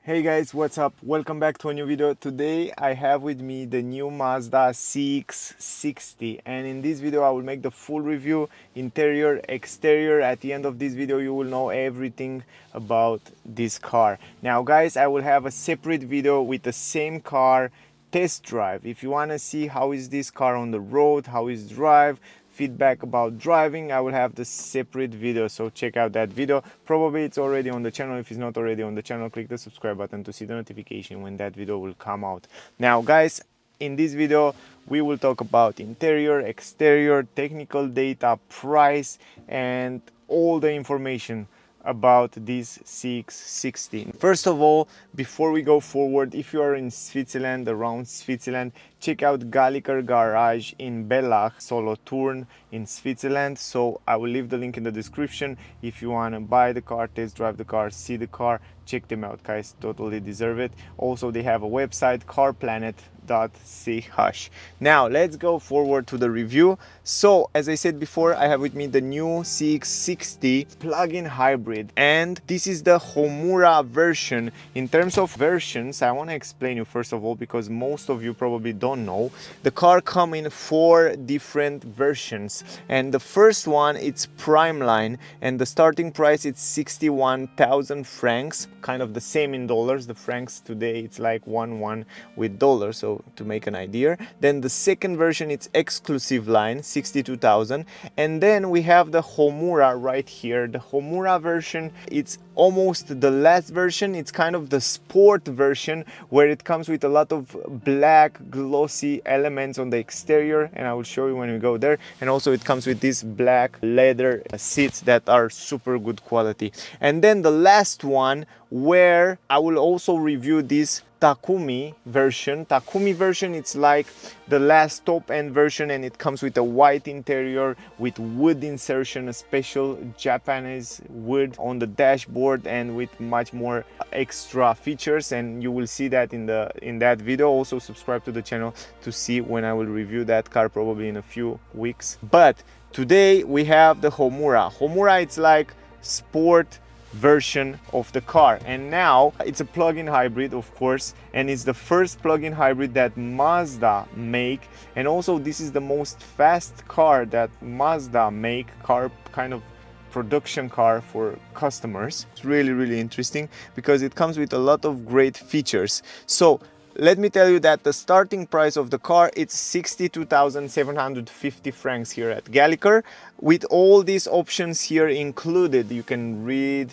Hey guys, what's up? Welcome back to a new video. Today I have with me the new Mazda CX-60, and in this video I will make the full review, interior, exterior. At the end of this video you will know everything about this car. Now guys, I will have a separate video with the same car test drive. If you want to see how is this car on the road, how is drive, feedback about driving, I will have the separate video, so check out that video. Probably it's already on the channel. If it's not already on the channel, click the subscribe button to see the notification when that video will come out. Now guys, in this video we will talk about interior, exterior, technical data, price, and all the information about this CX-60. First of all, before we go forward, if you are in Switzerland, around Switzerland, check out Galliker Garage in Bellach, Solothurn in Switzerland. So I will leave the link in the description. If you want to buy the car, test drive the car, see the car, check them out guys, totally deserve it. Also they have a website, carplanet.ch. Now let's go forward to the review. So as I said before, I have with me the new CX-60 plug-in hybrid, and this is the Hamura version. In terms of versions, I want to explain you first of all, because most of you probably don't know, the car come in 4 different versions, and the first one it's prime line, and the starting price it's 61,000 francs, kind of the same in dollars. The francs today it's like 1 with dollars, so to make an idea. Then the second version it's exclusive line, 62,000, and then we have the Hamura right here. The Hamura version, it's almost the last version. It's kind of the sport version, where it comes with a lot of black glossy elements on the exterior, and I will show you when we go there. And also it comes with these black leather seats that are super good quality. And then the last one, where I will also review this Takumi version. Takumi version, it's like the last top end version, and it comes with a white interior with wood insertion, a special Japanese wood on the dashboard, and with much more extra features, and you will see that in that video. Also subscribe to the channel to see when I will review that car, probably in a few weeks. But today we have the Hamura. Hamura, it's like sport version of the car, and now it's a plug-in hybrid, of course, and it's the first plug-in hybrid that Mazda make, and also this is the most fast car that Mazda make, car kind of production car for customers. It's really interesting because it comes with a lot of great features. So let me tell you that the starting price of the car, it's 62,750 francs here at Galliker, with all these options here included. You can read,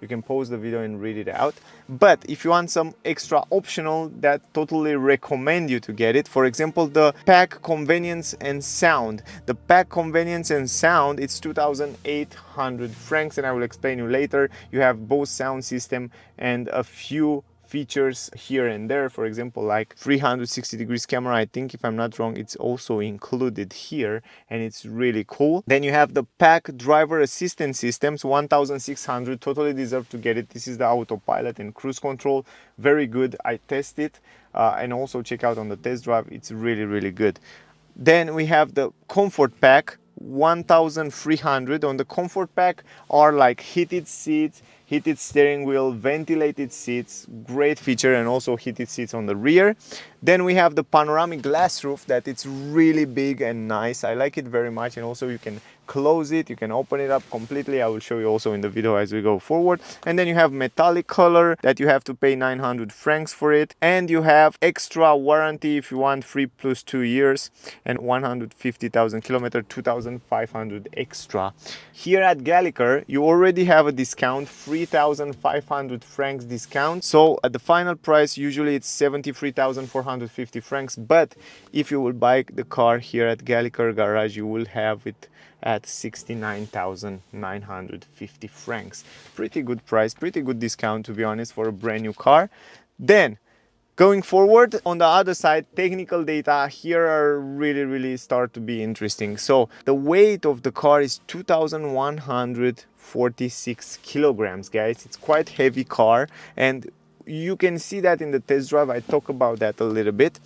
you can pause the video and read it out. But if you want some extra optional, that totally recommend you to get it. For example, the pack convenience and sound. The pack convenience and sound, it's 2,800 francs, and I will explain you later. You have both sound system and a few features here and there. For example, like 360 degrees camera, I think, if I'm not wrong, it's also included here, and it's really cool. Then you have the pack driver assistance systems, 1,600, totally deserve to get it. This is the autopilot and cruise control, very good. I test it, and also check out on the test drive, it's really good. Then we have the comfort pack, 1,300. On the comfort pack are like heated seats, heated steering wheel, ventilated seats, great feature, and also heated seats on the rear. Then we have the panoramic glass roof, that it's really big and nice. I like it very much, and also you can close it, you can open it up completely. I will show you also in the video as we go forward. And then you have metallic color, that you have to pay 900 francs for it, and you have extra warranty if you want, 3+2 years and 150,000 kilometers, 2,500 extra. Here at Galliker you already have a discount, 3,500 francs discount, so at the final price usually it's 73,450 francs, but if you will buy the car here at Galliker Garage, you will have it at 69,950 francs. Pretty good price, pretty good discount, to be honest, for a brand new car. Then going forward, on the other side, technical data here are really start to be interesting. So the weight of the car is 2,146 kilograms, guys. It's quite heavy car, and you can see that in the test drive. I talk about that a little bit.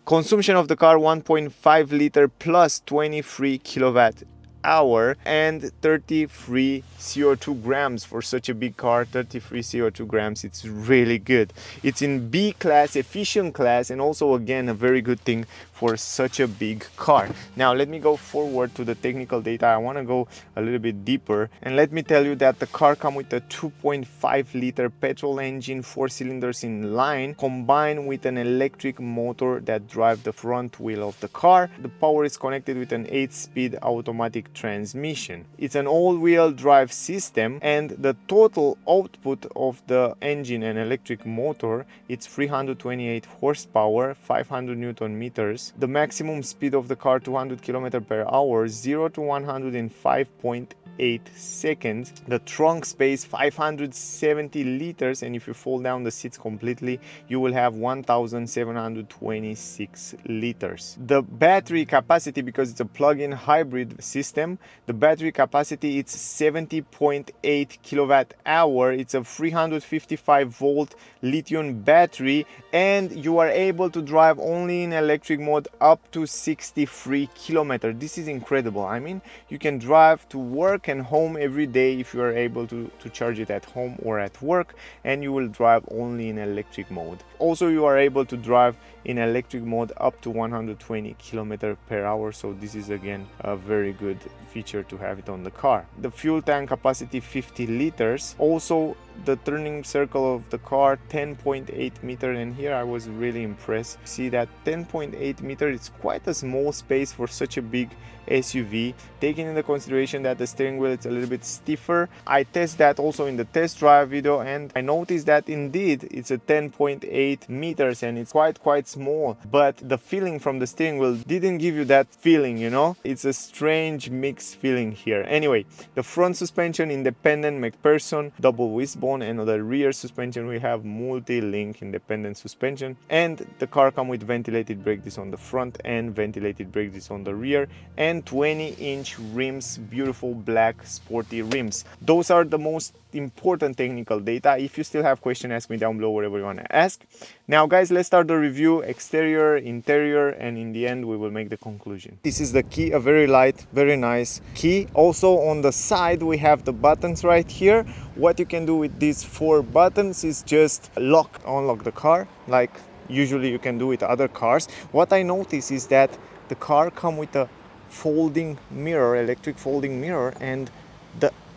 Consumption of the car, 1.5 liter plus 23 kilowatt hour and 33 CO2 grams for such a big car. 33 CO2 grams, it's really good. It's in B class, efficient class, and also again a very good thing for such a big car. Now let me go forward to the technical data. I want to go a little bit deeper, and let me tell you that the car comes with a 2.5 liter petrol engine, 4 cylinders in line, combined with an electric motor that drives the front wheel of the car. The power is connected with an 8-speed automatic transmission. It's an all-wheel drive system, and the total output of the engine and electric motor, it's 328 horsepower, 500 newton meters. The maximum speed of the car 200 km per hour, 0 to 100 in 5.8 seconds. The trunk space 570 liters, and if you fold down the seats completely, you will have 1726 liters. The battery capacity, because it's a plug-in hybrid system, the battery capacity it's 70.8 kilowatt hour. It's a 355 volt lithium battery, and you are able to drive only in electric mode up to 63 kilometers. This is incredible. I mean, you can drive to work and home every day if you are able to charge it at home or at work, and you will drive only in electric mode. Also, you are able to drive in electric mode up to 120 kilometers per hour, so this is again a very good feature to have it on the car. The fuel tank capacity 50 liters. Also, the turning circle of the car 10.8 meter, and here I was really impressed. See that 10.8 meter, it's quite a small space for such a big SUV, taking into consideration that the steering wheel is a little bit stiffer. I test that also in the test drive video, and I noticed that indeed it's a 10.8 meters and it's quite small, but the feeling from the steering wheel didn't give you that feeling, you know. It's a strange mixed feeling here. Anyway, the front suspension independent McPherson double wishbone, and on the rear suspension we have multi-link independent suspension, and the car comes with ventilated brake discs on the front and ventilated brake discs on the rear, and 20-inch rims, beautiful black sporty rims. Those are the most important technical data. If you still have questions, ask me down below, whatever you want to ask. Now guys, let's start the review, exterior, interior, and in the end we will make the conclusion. This is the key, a very light, very nice key. Also on the side we have the buttons right here. What you can do with these 4 buttons is just unlock the car, like usually you can do with other cars. What I notice is that the car comes with a folding mirror, electric folding mirror, and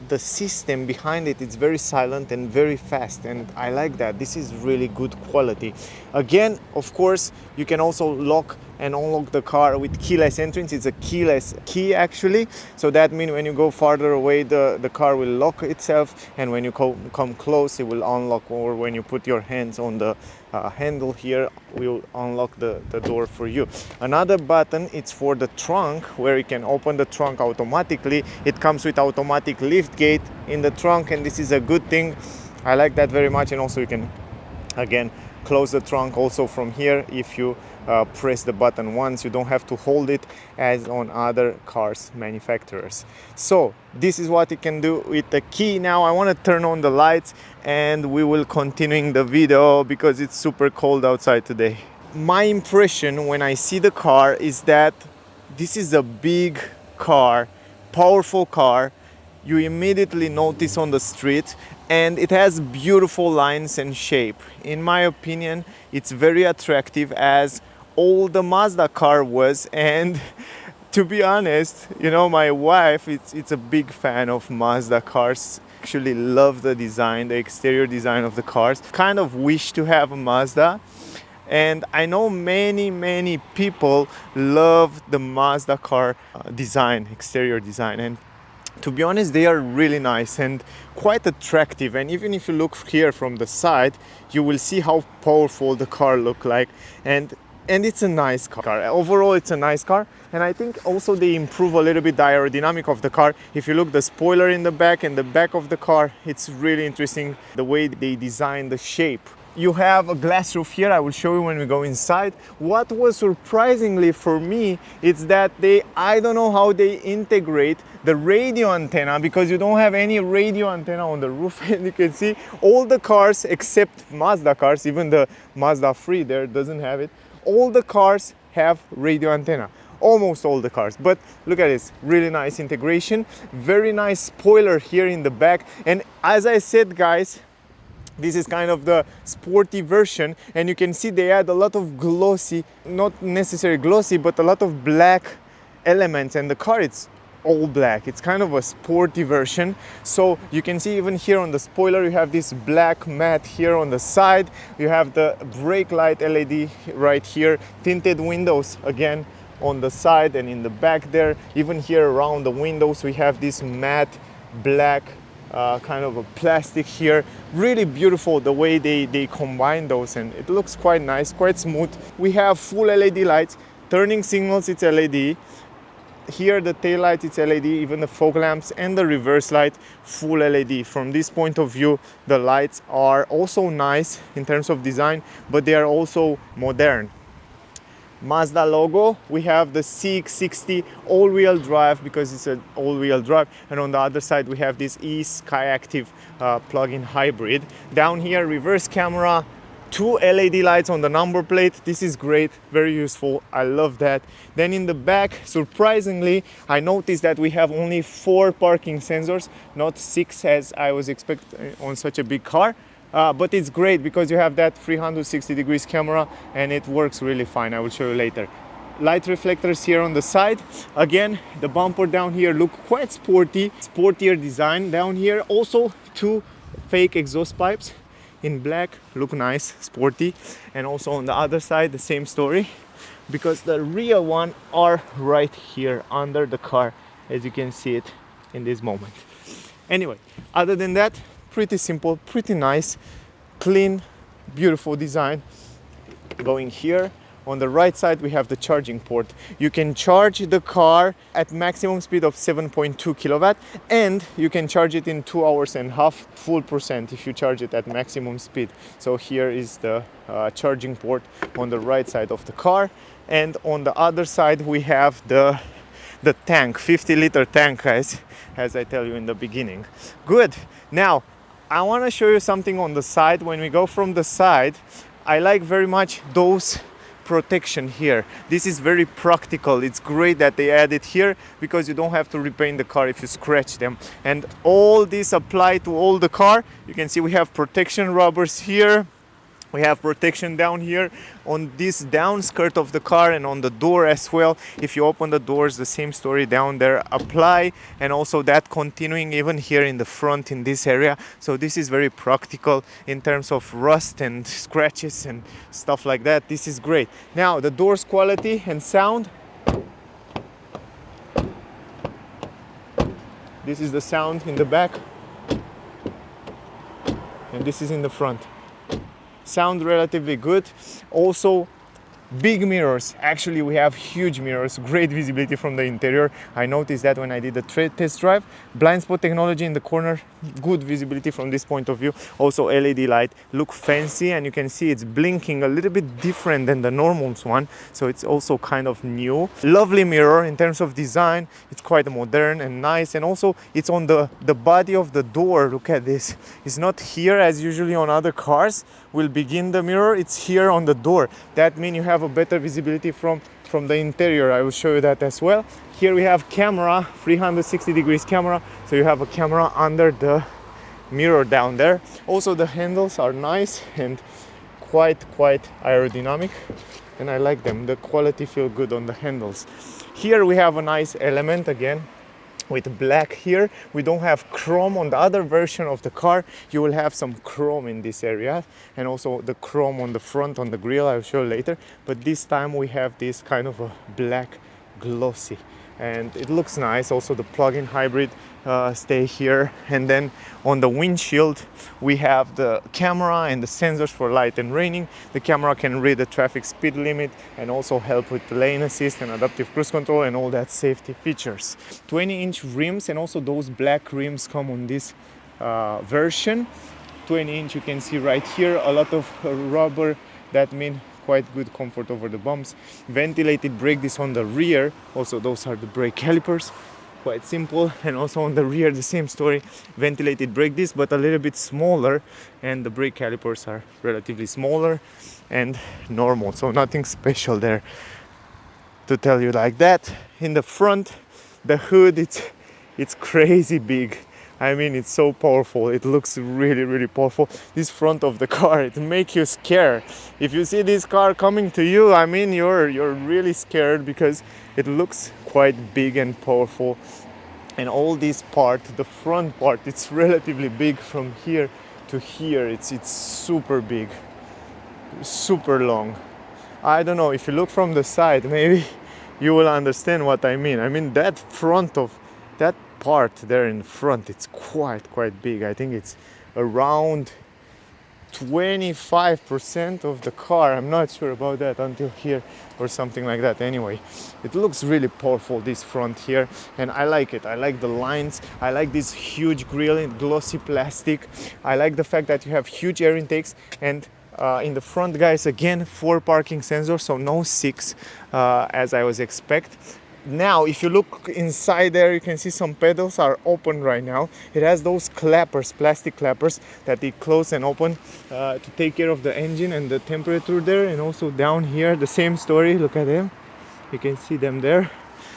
the system behind it is very silent and very fast, and I like that. This is really good quality. Again, of course, you can also lock and unlock the car with keyless entrance. It's a keyless key actually, so that means when you go farther away the car will lock itself, and when you come close it will unlock, or when you put your hands on the handle here will unlock the door for you. Another button, it's for the trunk, where you can open the trunk automatically. It comes with automatic lift gate in the trunk, and this is a good thing. I like that very much. And also you can again close the trunk also from here if you press the button once. You don't have to hold it as on other cars manufacturers. So this is what you can do with the key. Now I want to turn on the lights and we will continuing the video because it's super cold outside today. My impression when I see the car is that this is a big car, powerful car. You immediately notice on the street, and it has beautiful lines and shape. In my opinion, it's very attractive, as all the Mazda car was. And to be honest, you know, my wife, it's a big fan of Mazda cars. Actually love the design, the exterior design of the cars. Kind of wish to have a Mazda. And I know many people love the Mazda car design, exterior design. And to be honest, they are really nice and quite attractive. And even if you look here from the side, you will see how powerful the car looks like. And it's a nice car. Overall, it's a nice car. And I think also they improve a little bit the aerodynamic of the car. If you look the spoiler in the back and the back of the car, it's really interesting the way they design the shape. You have a glass roof here. I will show you when we go inside. What was surprisingly for me is that I don't know how they integrate the radio antenna, because you don't have any radio antenna on the roof. And you can see all the cars except Mazda cars, even the Mazda 3 there doesn't have it. All the cars have radio antenna. almost all the cars. But look at this, really nice integration, very nice spoiler here in the back. And as I said, guys, this is kind of the sporty version, and you can see they add a lot of glossy, not necessarily glossy, but a lot of black elements, and the car, it's all black. It's kind of a sporty version. So you can see even here on the spoiler, you have this black matte here on the side. You have the brake light LED right here, tinted windows again on the side and in the back there. Even here around the windows, we have this matte black kind of a plastic here. Really beautiful the way they combine those, and it looks quite nice, quite smooth. We have full LED lights, turning signals, it's LED. Here the tail light, it's LED, even the fog lamps and the reverse light, full LED. From this point of view, the lights are also nice in terms of design, but they are also modern. Mazda logo, we have the CX-60 all-wheel drive because it's an all-wheel drive, and on the other side we have this e-Skyactiv plug-in hybrid. Down here, reverse camera, 2 LED lights on the number plate. This is great, very useful, I love that. Then in the back, surprisingly, I noticed that we have only 4 parking sensors, not 6 as I was expecting on such a big car. But it's great because you have that 360 degrees camera and it works really fine. I will show you later. Light reflectors here on the side. Again, the bumper down here look quite sporty, sportier design down here. Also 2 fake exhaust pipes in black, look nice, sporty. And also on the other side, the same story, because the real one are right here under the car, as you can see it in this moment. Anyway, other than that, pretty simple, pretty nice, clean, beautiful design. Going here on the right side, we have the charging port. You can charge the car at maximum speed of 7.2 kilowatt, and you can charge it in 2.5 hours full percent if you charge it at maximum speed. So here is the charging port on the right side of the car, and on the other side we have the tank, 50-liter tank, guys, as I tell you in the beginning. Good. Now I want to show you something on the side. When we go from the side, I like very much those protection here. This is very practical. It's great that they add it here because you don't have to repaint the car if you scratch them. And all this apply to all the car. You can see we have protection rubbers here. We have protection down here on this down skirt of the car and on the door as well. If you open the doors, the same story down there apply, and also that continuing even here in the front in this area. So this is very practical in terms of rust and scratches and stuff like that. This is great. Now the doors quality and sound. This is the sound in the back, and this is in the front. Sound relatively good. Also big mirrors. Actually we have huge mirrors, great visibility from the interior. I noticed that when I did the test drive. Blind spot technology in the corner, good visibility from this point of view. Also LED light, look fancy, and you can see it's blinking a little bit different than the normal one, so it's also kind of new. Lovely mirror in terms of design. It's quite modern and nice, and also it's on the body of the door. Look at this, it's not here as usually on other cars will begin the mirror, it's here on the door. That means you have a better visibility from the interior. I will show you that as well. Here we have camera, 360 degrees camera, so you have a camera under the mirror down there. Also the handles are nice and quite aerodynamic, and I like them. The quality feel good on the handles. Here we have a nice element again with black here. We don't have chrome. On the other version of the car you will have some chrome in this area, and also the chrome on the front on the grille I'll show later, but this time we have this kind of a black glossy, and it looks nice. Also the plug-in hybrid stay here, and then on the windshield we have the camera and the sensors for light and raining. The camera can read the traffic speed limit and also help with the lane assist and adaptive cruise control and all that safety features. 20-inch rims, and also those black rims come on this version. 20-inch, you can see right here a lot of rubber, that means quite good comfort over the bumps. Ventilated brake disc on the rear, also those are the brake calipers, quite simple. And also on the rear the same story, ventilated brake disc but a little bit smaller, and the brake calipers are relatively smaller and normal, so nothing special there. to tell you like that. In the front, the hood, it's crazy big. I mean, it's so powerful. It looks really, really powerful. This front of the car, it makes you scared. If you see this car coming to you, I mean, you're really scared because it looks quite big and powerful. And all this part, the front part, it's relatively big from here to here. It's super big, super long. I don't know, if you look from the side, maybe you will understand what I mean. I mean, that front of that part there in front, it's quite big. I think it's around 25% of the car. I'm not sure about that until here or something like that. Anyway, it looks really powerful, this front here, and I like it. I like the lines. I like this huge grille in glossy plastic. I like the fact that you have huge air intakes, and in the front, guys, again 4 parking sensors, so no 6 as I was expect. Now if you look inside there, you can see some pedals are open right now. It has those clappers, plastic clappers, that they close and open to take care of the engine and the temperature there. And also down here, the same story, look at them, you can see them there.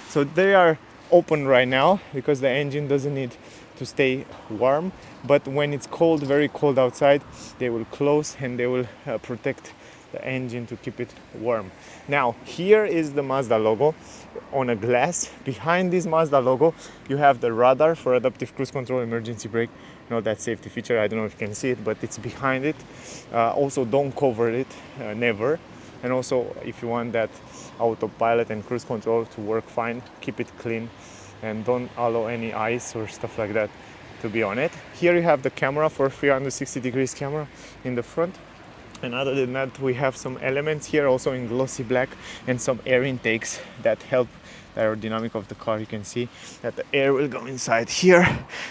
So they are open right now because the engine doesn't need to stay warm, but when it's cold, very cold outside, they will close and they will protect the engine to keep it warm. Now here is the Mazda logo on a glass. Behind this Mazda logo you have the radar for adaptive cruise control, emergency brake, you know, that safety feature. I don't know if you can see it, but it's behind it. Also don't cover it, never. And also if you want that autopilot and cruise control to work fine, keep it clean and don't allow any ice or stuff like that to be on it. Here you have the camera for 360 degrees camera in the front. And other than that, we have some elements here also in glossy black and some air intakes that help the aerodynamic of the car. You can see that the air will go inside here,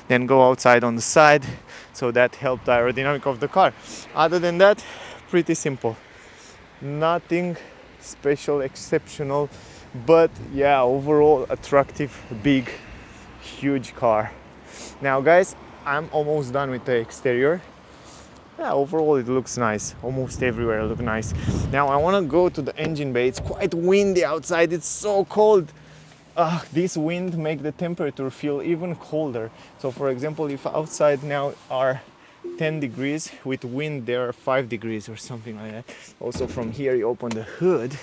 then go outside on the side, so that helps the aerodynamic of the car. Other than that, pretty simple. Nothing special, exceptional, but yeah, overall attractive, big, huge car. Now guys, I'm almost done with the exterior. Yeah, overall it looks nice. Almost everywhere look nice. Now I want to go to the engine bay. It's quite windy outside. It's so cold. This wind makes the temperature feel even colder. So for example, if outside now are 10 degrees, with wind there are 5 degrees or something like that. Also from here you open the hood.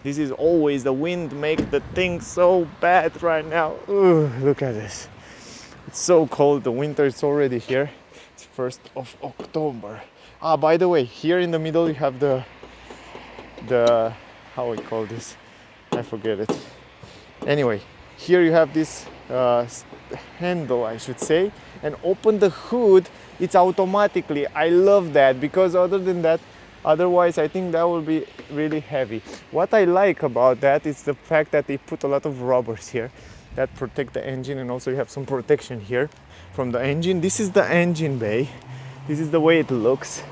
This is always the wind make the thing so bad right now. Look at this. It's so cold. The winter is already here. It's 1st of October. By the way, here in the middle you have the how we call this? I forget it. Anyway, here you have this handle, I should say, and open the hood. It's automatically. I love that, because other than that, otherwise I think that will be really heavy. What I like about that is the fact that they put a lot of rubbers here that protect the engine, and also you have some protection here from the engine. This is the engine bay. This is the way it looks.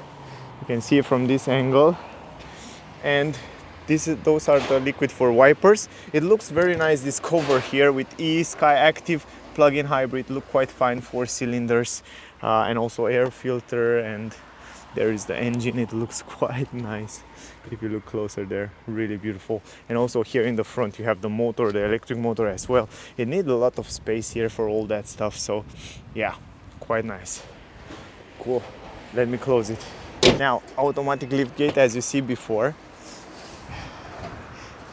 You can see it from this angle. And those are the liquid for wipers. It looks very nice, this cover here with e-Skyactiv plug-in hybrid. Look quite fine, 4 cylinders, and also air filter, and there is the engine. It looks quite nice if you look closer there, really beautiful. And also here in the front you have the motor, the electric motor as well. It needs a lot of space here for all that stuff, so yeah, quite nice. Cool, let me close it. Now, automatic lift gate, as you see before,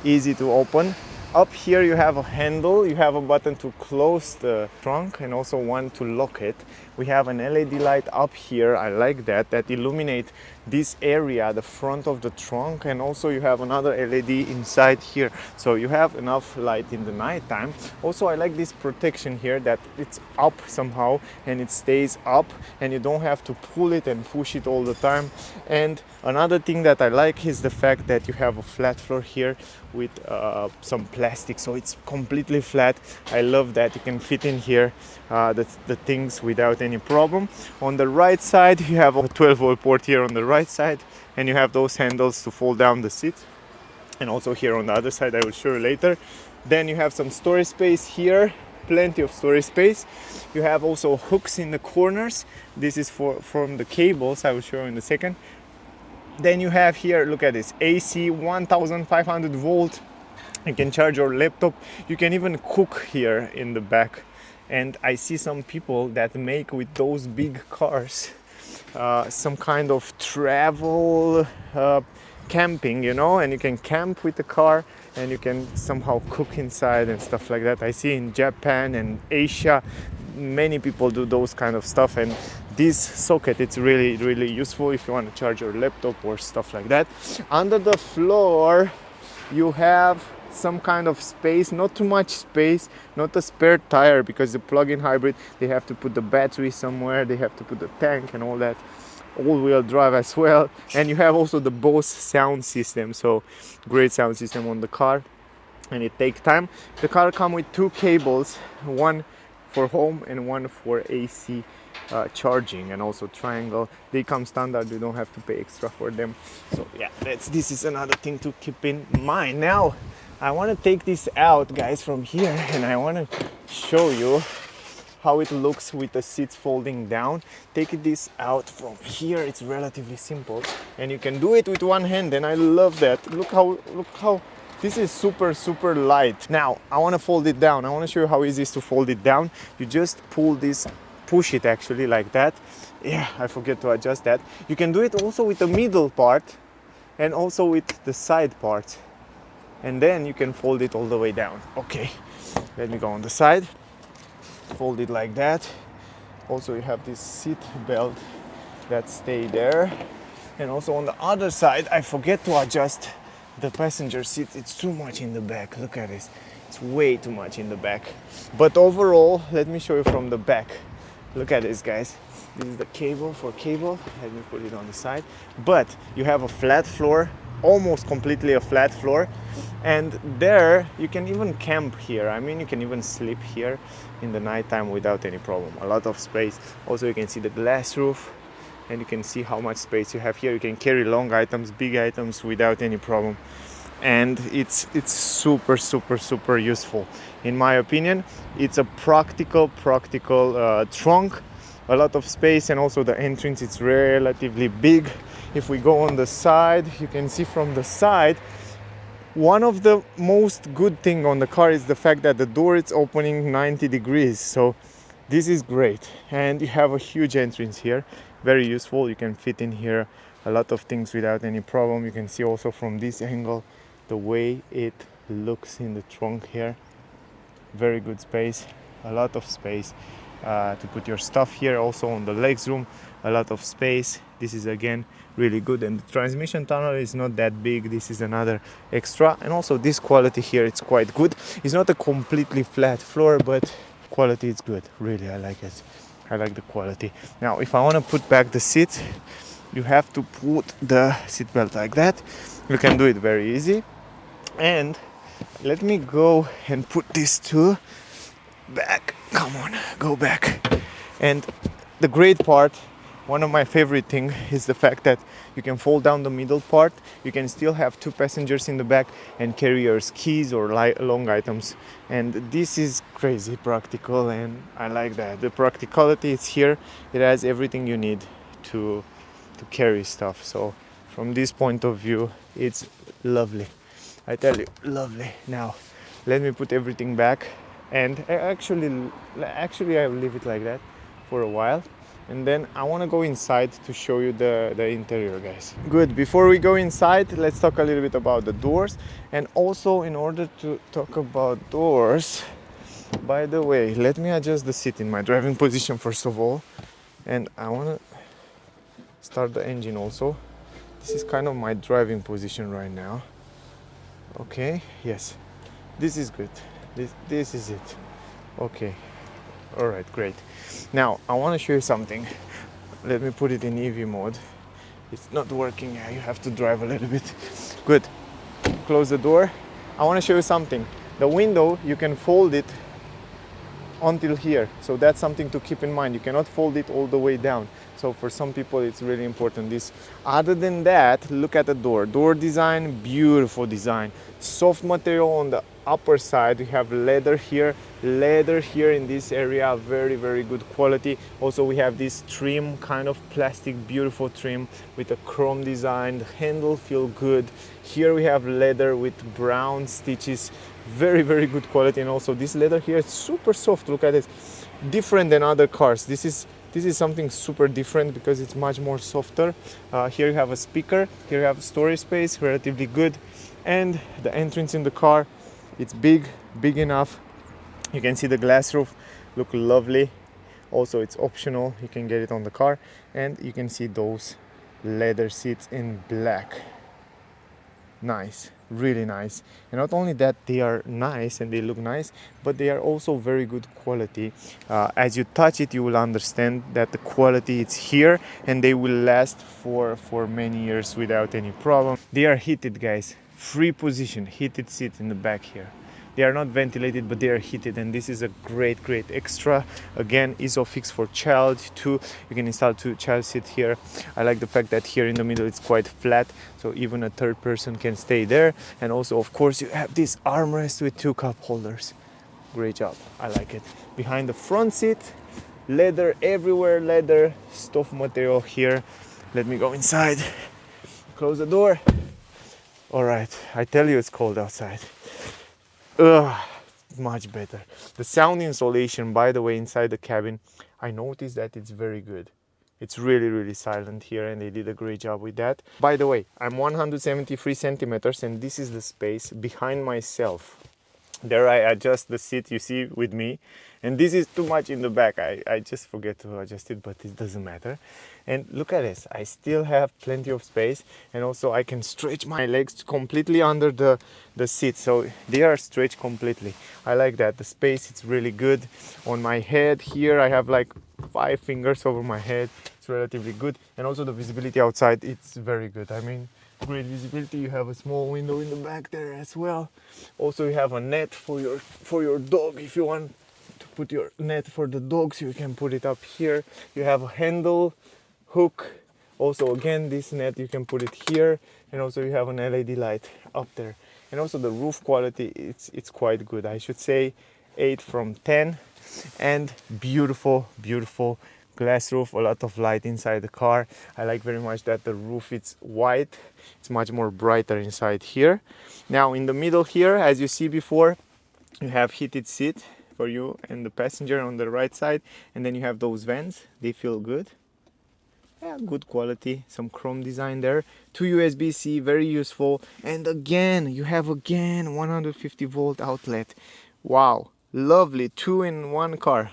easy to open. Up here you have a handle, you have a button to close the trunk and also one to lock it. We have an LED light up here, I like that illuminate this area, the front of the trunk, and also you have another LED inside here, so you have enough light in the night time. Also I like this protection here, that it's up somehow and it stays up and you don't have to pull it and push it all the time. And another thing that I like is the fact that you have a flat floor here with some plastic, so it's completely flat. I love that you can fit in here the things without any problem. On the right side you have a 12-volt port here on the right side, and you have those handles to fold down the seat, and also here on the other side, I will show you later. Then you have some storage space here, plenty of storage space. You have also hooks in the corners. This is from the cables, I will show you in a second. Then you have here, look at this, AC 1500 volt You can charge your laptop. You can even cook here in the back. And I see some people that make with those big cars some kind of travel camping, you know, and you can camp with the car and you can somehow cook inside and stuff like that. I see in Japan and Asia many people do those kind of stuff, and this socket, it's really useful if you want to charge your laptop or stuff like that. Under the floor you have some kind of space, not too much space, not a spare tire, because the plug-in hybrid, they have to put the battery somewhere, they have to put the tank and all that, all-wheel drive as well. And you have also the Bose sound system, so great sound system on the car, and it takes time. The car comes with two cables, one for home and one for AC charging, and also triangle. They come standard, you don't have to pay extra for them. So yeah, this is another thing to keep in mind. Now I want to take this out, guys, from here, and I want to show you how it looks with the seats folding down. Take this out from here, it's relatively simple, and you can do it with one hand, and I love that. Look how this is super light. Now I want to fold it down. I want to show you how easy it is to fold it down. You just pull this, push it actually like that. Yeah, I forget to adjust that. You can do it also with the middle part and also with the side part, and then you can fold it all the way down. Okay, let me go on the side, fold it like that. Also you have this seat belt that stay there, and also on the other side I forget to adjust the passenger seat. It's too much in the back. Look at this, it's way too much in the back. But overall, let me show you from the back. Look at this, guys. This is the cable for cable. Let me put it on the side. But you have a flat floor, almost completely a flat floor, and there you can even camp here. I mean, you can even sleep here in the nighttime without any problem. A lot of space. Also you can see the glass roof, and you can see how much space you have here. You can carry long items, big items without any problem, and it's super useful. In my opinion, it's a practical trunk, a lot of space, and also the entrance, it's relatively big. If we go on the side, you can see from the side, one of the most good thing on the car is the fact that the door is opening 90 degrees, so this is great. And you have a huge entrance here, very useful. You can fit in here a lot of things without any problem. You can see also from this angle the way it looks in the trunk here. Very good space, a lot of space to put your stuff here. Also on the legs room, a lot of space. This is again really good, and the transmission tunnel is not that big. This is another extra, and also this quality here, it's quite good. It's not a completely flat floor, but quality is good. Really, I like it. I like the quality. Now if I want to put back the seat, you have to put the seat belt like that. You can do it very easy. And let me go and put these two back. Come on, go back. And the great part, one of my favorite thing, is the fact that you can fold down the middle part. You can still have two passengers in the back and carry your keys or long items. And this is crazy practical, and I like that. The practicality is here. It has everything you need to carry stuff. So from this point of view, it's lovely. I tell you, lovely. Now let me put everything back, and actually I will leave it like that for a while, and then I want to go inside to show you the interior, guys. Good. Before we go inside, let's talk a little bit about the doors. And also, in order to talk about doors, by the way, let me adjust the seat in my driving position first of all, and I want to start the engine also. This is kind of my driving position right now. Okay, yes, this is good. This is it. Okay, all right, great. Now I want to show you something. Let me put it in EV mode. It's not working. You have to drive a little bit. Good. Close the door. I want to show you something. The window, you can fold it until here, so that's something to keep in mind. You cannot fold it all the way down. So for some people it's really important this. Other than that, look at the door design, beautiful design, soft material on the upper side we have leather here in this area, very good quality. Also we have this trim, kind of plastic, beautiful trim with a chrome design. The handle feel good. Here we have leather with brown stitches, very good quality. And also this leather here is super soft. Look at it, different than other cars. This is something super different because it's much more softer. Here you have a speaker, here you have storage space, relatively good. And the entrance in the car, it's big enough. You can see the glass roof, look lovely. Also it's optional, you can get it on the car. And you can see those leather seats in black. Nice, really nice. And not only that, they are nice and they look nice, but they are also very good quality. As you touch it, you will understand that the quality is here and they will last for many years without any problem. They are heated, guys. Free position, heated seat in the back here. They are not ventilated, but they are heated, and this is a great extra. Again, ISOFIX for child too. You can install 2 child seats here. I like the fact that here in the middle it's quite flat, so even a third person can stay there. And also, of course, you have this armrest with 2 cup holders. Great job, I like it. Behind the front seat, leather everywhere, leather, stuff material here. Let me go inside. Close the door. All right, I tell you it's cold outside. Much better. The sound insulation, by the way, inside the cabin, I noticed that it's very good. It's really silent here, and they did a great job with that. By the way, I'm 173 centimeters, and this is the space behind myself. There I adjust the seat you see with me, and this is too much in the back. I just forget to adjust it, but it doesn't matter. And look at this, I still have plenty of space, and also I can stretch my legs completely under the seat, so they are stretched completely. I like that. The space, it's really good. On my head here I have like 5 fingers over my head. It's relatively good, and also the visibility outside, it's very good. I mean, great visibility. You have a small window in the back there as well. Also you have a net for your dog. If you want to put your net for the dogs, you can put it up here. You have a handle, hook. Also again, this net you can put it here, and also you have an LED light up there. And also the roof quality, it's quite good. I should say 8 from 10. And beautiful glass roof, a lot of light inside the car. I like very much that the roof is white. It's much more brighter inside here. Now in the middle here, as you see before, you have heated seat for you and the passenger on the right side, and then you have those vents. They feel good. Yeah, good quality, some chrome design there. 2 USB-C, very useful. And again, you have 150 volt outlet. Wow, lovely, 2 in 1 car.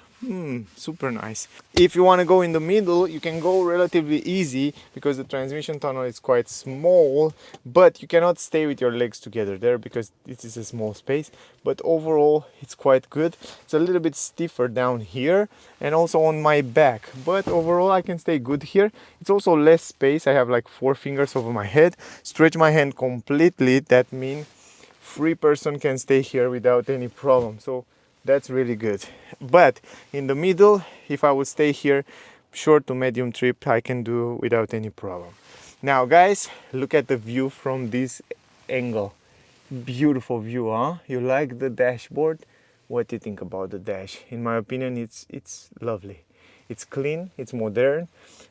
Super nice. If you want to go in the middle, you can go relatively easy because the transmission tunnel is quite small, but you cannot stay with your legs together there because this is a small space. But overall, it's quite good. It's a little bit stiffer down here and also on my back, but overall I can stay good here. It's also less space. I have like 4 fingers over my head. Stretch my hand completely. That means free person can stay here without any problem. So that's really good. But in the middle, if I would stay here, short to medium trip, I can do without any problem. Now guys, look at the view from this angle. Beautiful view, huh? You like the dashboard? What do you think about the dash? In my opinion, it's lovely. It's clean, it's modern,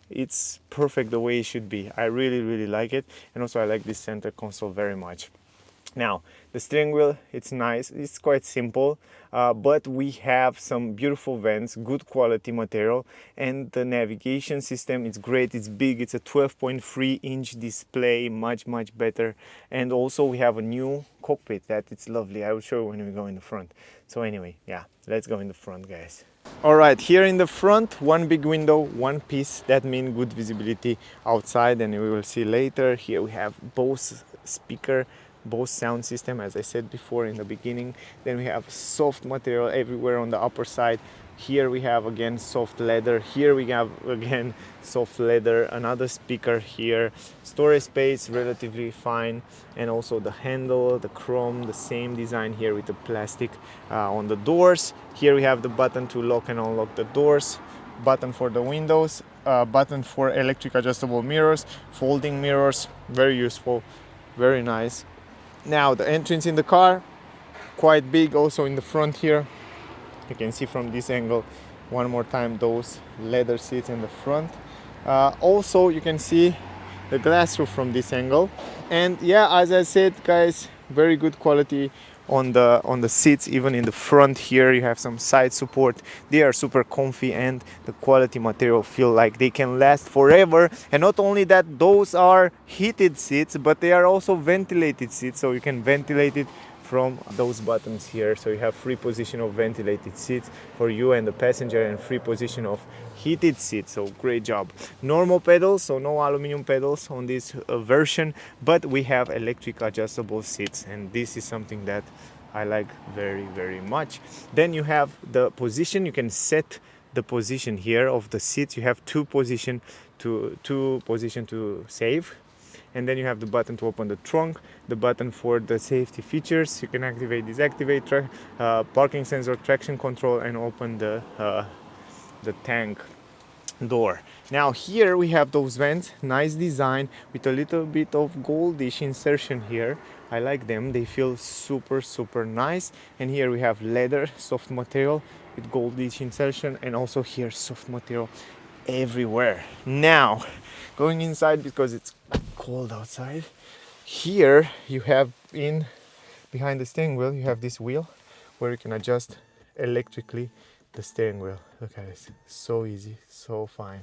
it's perfect the way it should be. I really like it. And also I like this center console very much. Now, the steering wheel, it's nice, it's quite simple, but we have some beautiful vents, good quality material, and the navigation system, it's great, it's big, it's a 12.3-inch display, much better. And also we have a new cockpit that it's lovely. I will show you when we go in the front. So anyway, yeah, let's go in the front, guys. All right, here in the front, 1 big window, 1 piece. That means good visibility outside, and we will see later. Here we have Bose speaker, Bose sound system, as I said before in the beginning. Then we have soft material everywhere on the upper side. Here we have again soft leather. Here we have again soft leather. Another speaker here. Storage space relatively fine, and also the handle, the chrome, the same design here with the plastic on the doors. Here we have the button to lock and unlock the doors. Button for the windows. Button for electric adjustable mirrors. Folding mirrors. Very useful. Very nice. Now the entrance in the car, quite big also in the front here. You can see from this angle one more time those leather seats in the front. Also you can see the glass roof from this angle, and yeah, as I said guys, very good quality on the seats. Even in the front here you have some side support. They are super comfy, and the quality material feel like they can last forever. And not only that, those are heated seats, but they are also ventilated seats, so you can ventilate it from those buttons here. So you have free position of ventilated seats for you and the passenger, and free position of heated seats. So great job. Normal pedals, so no aluminum pedals on this version, but we have electric adjustable seats, and this is something that I like very much. Then you have the position. You can set the position here of the seats. You have two position to save. And then you have the button to open the trunk, the button for the safety features. You can activate, disactivate, parking sensor, traction control, and open the tank door. Now here we have those vents, nice design with a little bit of goldish insertion here. I like them, they feel super nice. And here we have leather, soft material with goldish insertion, and also here soft material everywhere. Now going inside, because it's cold outside, here you have behind the steering wheel you have this wheel where you can adjust electrically the steering wheel. Look at this, so easy, so fine.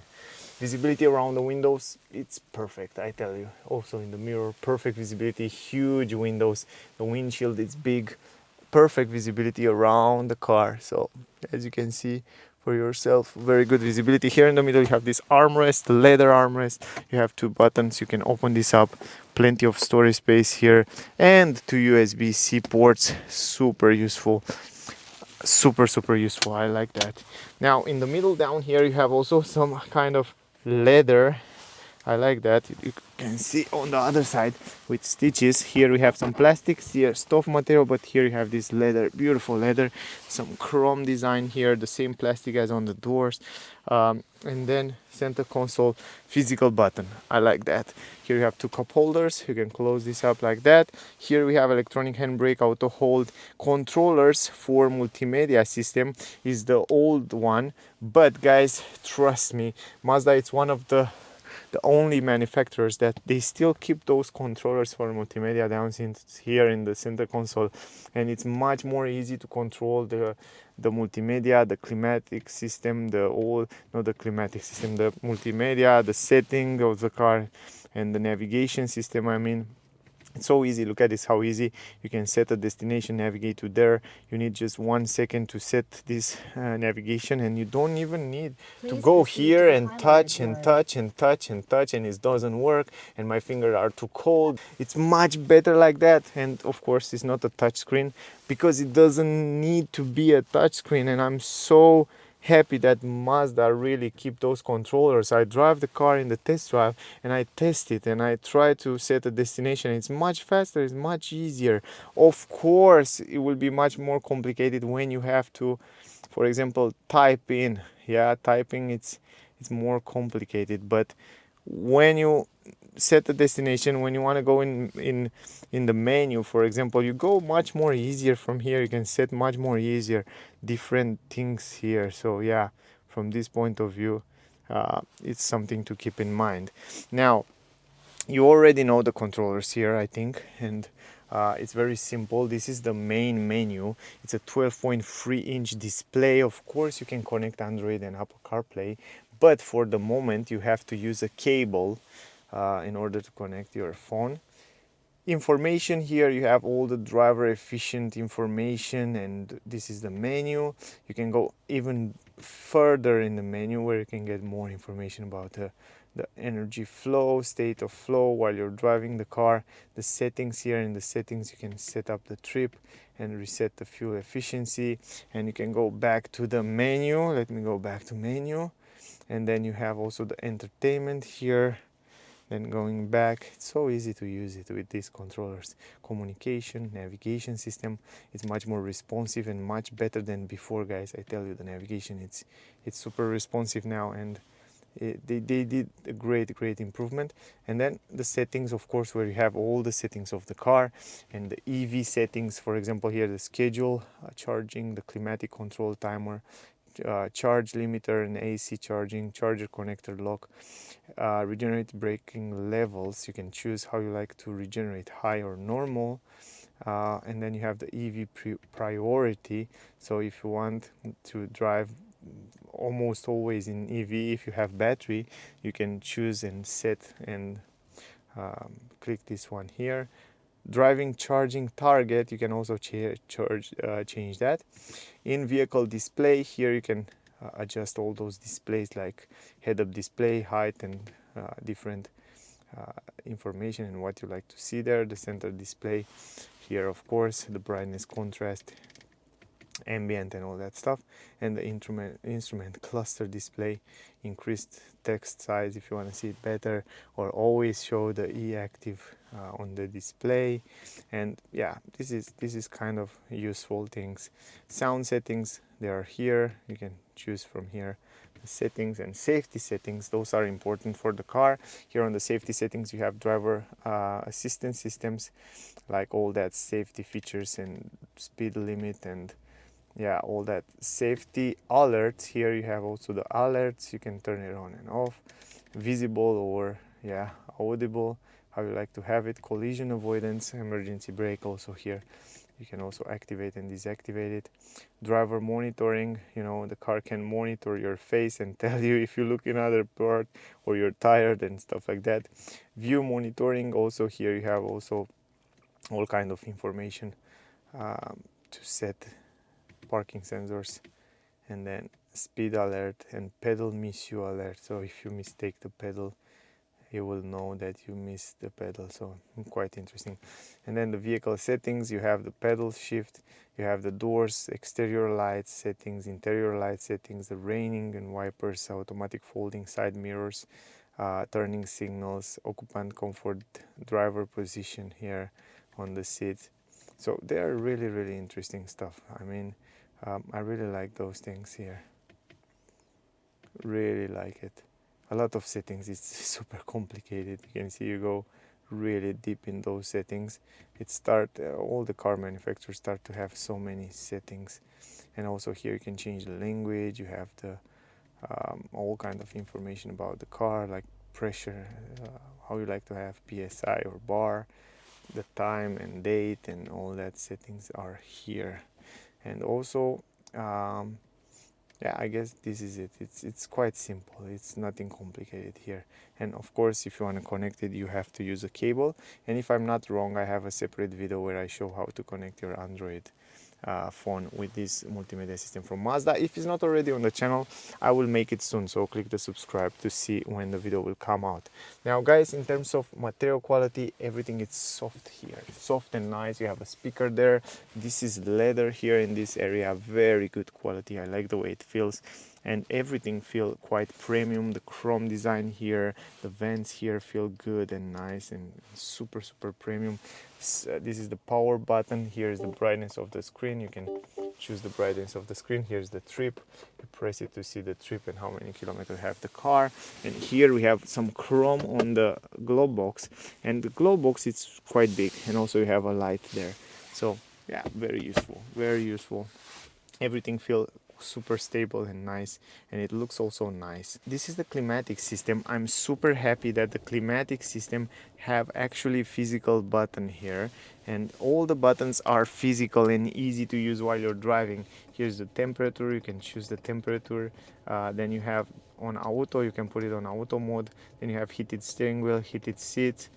Visibility around the windows, it's perfect, I tell you. Also in the mirror, perfect visibility, huge windows, the windshield is big, perfect visibility around the car. So as you can see for yourself, very good visibility. Here in the middle you have this armrest, the leather armrest. You have two buttons, you can open this up, plenty of storage space here, and two USB-C ports, super useful, super useful. I like that. Now in the middle down here you have also some kind of leather. I like that. You can see on the other side with stitches. Here we have some plastics, here stuff material, but here you have this leather, beautiful leather, some chrome design here, the same plastic as on the doors. And then center console, physical button. I like that. Here you have two cup holders. You can close this up like that. Here we have electronic handbrake, auto hold, controllers for multimedia system is the old one. But guys, trust me, Mazda, it's one of the only manufacturers that they still keep those controllers for multimedia down here in the center console, and it's much more easy to control the multimedia, the climatic system, the multimedia, the setting of the car, and the navigation system. I mean, it's so easy. Look at this, how easy you can set a destination, navigate to there. You need just 1 second to set this navigation, and you don't even need to go here and touch and touch and touch and touch, and it doesn't work, and my fingers are too cold. It's much better like that. And of course it's not a touch screen, because it doesn't need to be a touch screen, and I'm so happy that Mazda really keep those controllers. I drive the car in the test drive and I test it and I try to set a destination. It's much faster, it's much easier. Of course it will be much more complicated when you have to, for example, type in. Yeah, typing, it's more complicated, but when you set the destination, when you want to go in the menu, for example, you go much more easier from here. You can set much more easier different things here. So yeah, from this point of view, it's something to keep in mind. Now you already know the controllers here, I think, and it's very simple. This is the main menu. It's a 12.3-inch display. Of course you can connect Android and Apple CarPlay, but for the moment you have to use a cable in order to connect your phone. Information here, you have all the driver efficient information, and this is the menu. You can go even further in the menu where you can get more information about the energy flow, state of flow while you're driving the car. The settings here, in the settings you can set up the trip and reset the fuel efficiency, and you can go back to the menu. Let me go back to menu, and then you have also the entertainment here. Then going back, it's so easy to use it with these controllers. Communication, navigation system, it's much more responsive and much better than before, guys. I tell you, the navigation, it's super responsive now, and They did a great improvement. And then the settings, of course, where you have all the settings of the car, and the EV settings, for example here the schedule, charging, the climatic control timer, charge limiter and AC charging, charger connector lock, regenerate braking levels. You can choose how you like to regenerate, high or normal. And then you have the EV priority. So if you want to drive almost always in EV, if you have battery, you can choose and set and click this one here. Driving charging target, you can also change that. In vehicle display, here you can adjust all those displays like head-up display, height, and different information and what you like to see there. The center display here, of course, the brightness, contrast, ambient, and all that stuff. And the instrument cluster display, increased text size if you want to see it better, or always show the e-Activ on the display. And yeah, this is kind of useful things. Sound settings, they are here, you can choose from here. Settings and safety settings, those are important for the car. Here on the safety settings you have driver assistance systems, like all that safety features and speed limit and yeah, all that safety alerts. Here you have also the alerts, you can turn it on and off, visible or yeah, audible, how you like to have it. Collision avoidance, emergency brake also here, you can also activate and deactivate it. Driver monitoring, you know, the car can monitor your face and tell you if you look in other part or you're tired and stuff like that. View monitoring, also here you have also all kind of information to set parking sensors, and then speed alert and pedal miscue alert. So if you mistake the pedal, you will know that you missed the pedal. So quite interesting. And then the vehicle settings, you have the pedal shift, you have the doors, exterior lights settings, interior light settings, the raining and wipers, automatic folding side mirrors, turning signals, occupant comfort, driver position here on the seat. So they are really interesting stuff. I mean, I really like those things here, really like it. A lot of settings, it's super complicated. You can see you go really deep in those settings. All the car manufacturers start to have so many settings. And also here you can change the language, you have the all kind of information about the car, like pressure, how you like to have PSI or bar, the time and date, and all that settings are here. And also yeah, I guess this is it. It's quite simple, it's nothing complicated here. And of course, if you want to connect it, you have to use a cable. And if I'm not wrong, I have a separate video where I show how to connect your Android phone with this multimedia system from Mazda. If it's not already on the channel, I will make it soon, so click the subscribe to see when the video will come out. Now guys, in terms of material quality, everything is soft here, soft and nice. You have a speaker there, this is leather here in this area, very good quality. I like the way it feels, and everything feel quite premium. The chrome design here, the vents here feel good and nice and super premium. This is the power button. Here is the brightness of the screen. You can choose the brightness of the screen. Here's the trip. You press it to see the trip and how many kilometers have the car. And here we have some chrome on the glove box, and the glove box is quite big, and also you have a light there. So yeah, very useful. Everything feels super stable and nice, and it looks also nice. This is the climatic system. I'm super happy that the climatic system have actually physical button here, and all the buttons are physical and easy to use while you're driving. Here's the temperature, you can choose the temperature. Then you have on auto, you can put it on auto mode. Then you have heated steering wheel, heated seats,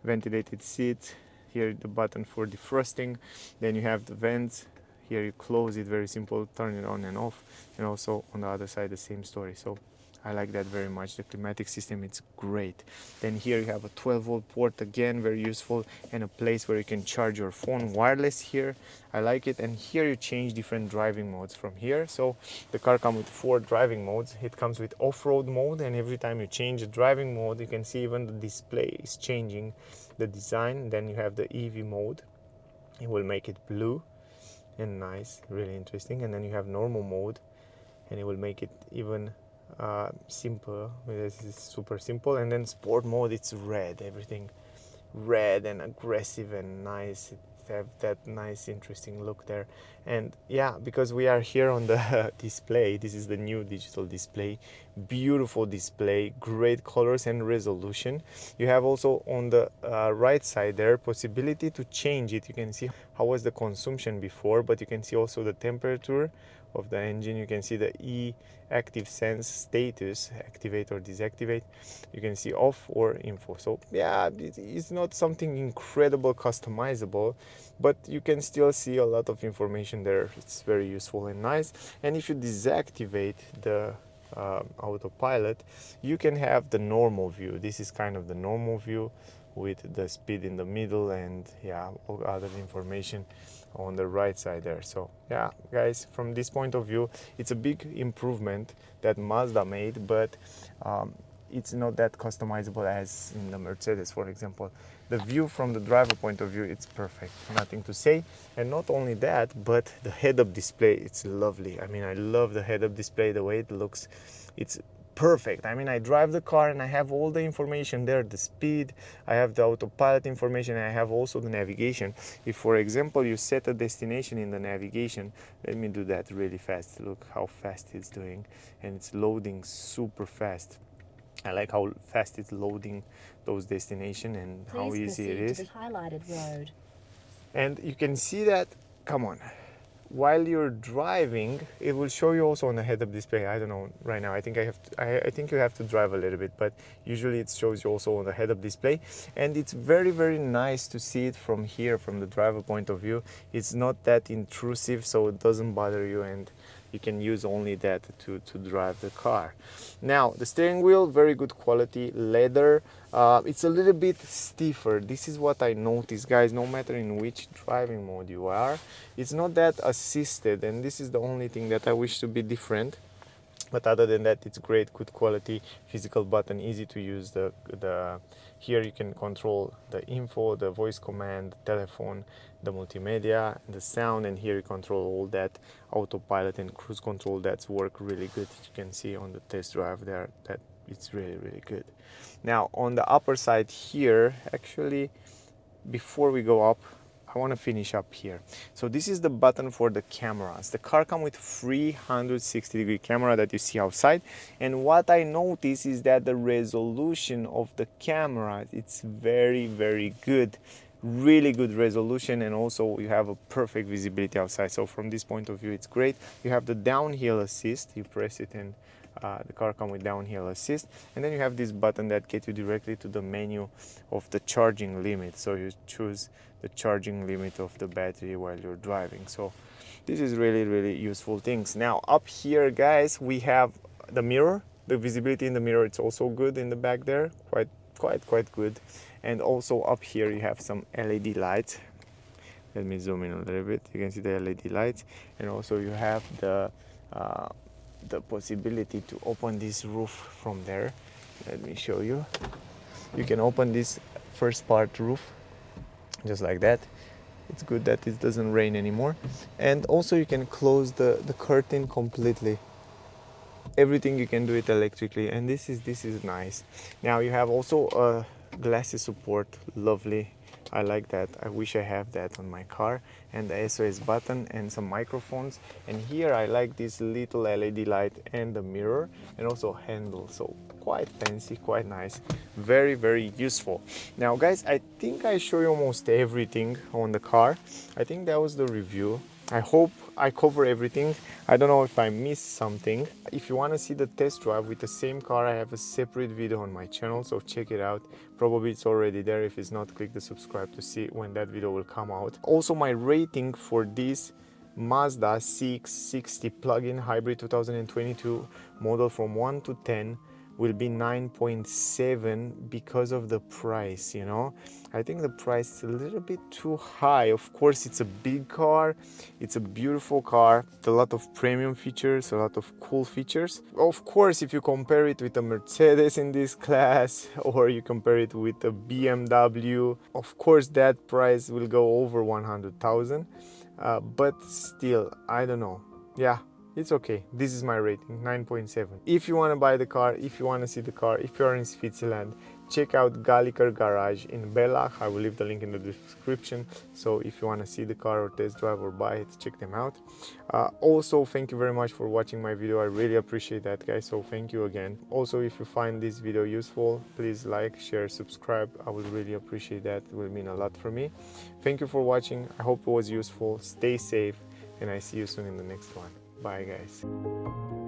ventilated seats. Here the button for defrosting. Then you have the vents. Here you close it, very simple, turn it on and off. And also on the other side the same story. So I like that very much. The climatic system, it's great. Then here you have a 12-volt port, again very useful, and a place where you can charge your phone wireless here. I like it. And here you change different driving modes from here. So the car comes with 4 driving modes. It comes with off-road mode, and every time you change the driving mode, you can see even the display is changing the design. Then you have the EV mode. It will make it blue and nice, really interesting. And then you have normal mode, and it will make it even simple. This is super simple. And then sport mode, it's red. Everything red and aggressive and nice. It have that nice interesting look there. And yeah, because we are here on the display, this is the new digital display, beautiful display, great colors and resolution. You have also on the right side there possibility to change it. You can see how was the consumption before, but you can see also the temperature of the engine. You can see the e-Active sense status, activate or deactivate. You can see off or info. So yeah, it's not something incredible customizable, but you can still see a lot of information there. It's very useful and nice. And if you deactivate the autopilot, you can have the normal view. This is kind of the normal view with the speed in the middle and yeah, all other information on the right side there. So yeah, guys, from this point of view, it's a big improvement that Mazda made, but it's not that customizable as in the Mercedes, for example. The view from the driver point of view, it's perfect, nothing to say. And not only that, but the head-up display, it's lovely. I mean, I love the head-up display, the way it looks. It's perfect. I mean, I drive the car and I have all the information there, the speed, I have the autopilot information, and I have also the navigation. If, for example, you set a destination in the navigation, let me do that really fast. Look how fast it's doing, and it's loading super fast. I like how fast it's loading those destinations and how easy it is. Highlighted road. And you can see that, come on, while you're driving, it will show you also on the head-up display. I don't know right now. I think I think you have to drive a little bit, but usually it shows you also on the head-up display. And it's very, very nice to see it from here, from the driver point of view. It's not that intrusive, so it doesn't bother you, and you can use only that to drive the car. Now, the steering wheel, very good quality, leather. It's a little bit stiffer. This is what I noticed, guys, no matter in which driving mode you are. It's not that assisted, and this is the only thing that I wish to be different. But other than that, it's great, good quality, physical button, easy to use. Here you can control the info, the voice command, telephone, the multimedia, the sound, and here you control all that autopilot and cruise control. That's work really good. You can see on the test drive there that it's really, really good. Now on the upper side here, actually, before we go up, I want to finish up here. So this is the button for the cameras. The car comes with 360-degree camera that you see outside. And what I notice is that the resolution of the camera, it's very, very good. Really good resolution, and also you have a perfect visibility outside. So from this point of view, it's great. You have the downhill assist. You press it and the car comes with downhill assist, and then you have this button that gets you directly to the menu of the charging limit. So you choose the charging limit of the battery while you're driving. So this is really, really useful things. Now up here, guys, we have the mirror. The visibility in the mirror, it's also good in the back there, quite good. And also up here you have some LED lights. Let me zoom in a little bit. You can see the LED lights, and also you have the possibility to open this roof from there. Let me show you. You can open this first part roof just like that. It's good that it doesn't rain anymore. And also you can close the curtain completely. Everything you can do it electrically, and this is nice. Now you have also a glasses support, lovely. I like that. I wish I have that on my car. And the SOS button and some microphones. And here I like this little LED light and the mirror, and also handle. So quite fancy, quite nice, very, very useful. Now guys, I think I show you almost everything on the car. I think that was the review. I hope I cover everything. I don't know if I missed something. If you want to see the test drive with the same car, I have a separate video on my channel, so check it out. Probably it's already there. If it's not, click the subscribe to see when that video will come out. Also, my rating for this Mazda CX-60 plug-in hybrid 2022 model from 1 to 10 will be 9.7 because of the price, you know. I think the price is a little bit too high. Of course, it's a big car, it's a beautiful car, a lot of premium features, a lot of cool features. Of course, if you compare it with a Mercedes in this class, or you compare it with a BMW, of course that price will go over 100,000. But still, I don't know. Yeah, it's okay. This is my rating, 9.7. If you want to buy the car, if you want to see the car, if you are in Switzerland, check out Galliker Garage in Bellach. I will leave the link in the description. So if you want to see the car or test drive or buy it, check them out. Also, thank you very much for watching my video. I really appreciate that, guys. So thank you again. Also, if you find this video useful, please like, share, subscribe. I would really appreciate that. It will mean a lot for me. Thank you for watching. I hope it was useful. Stay safe, and I see you soon in the next one. Bye, guys.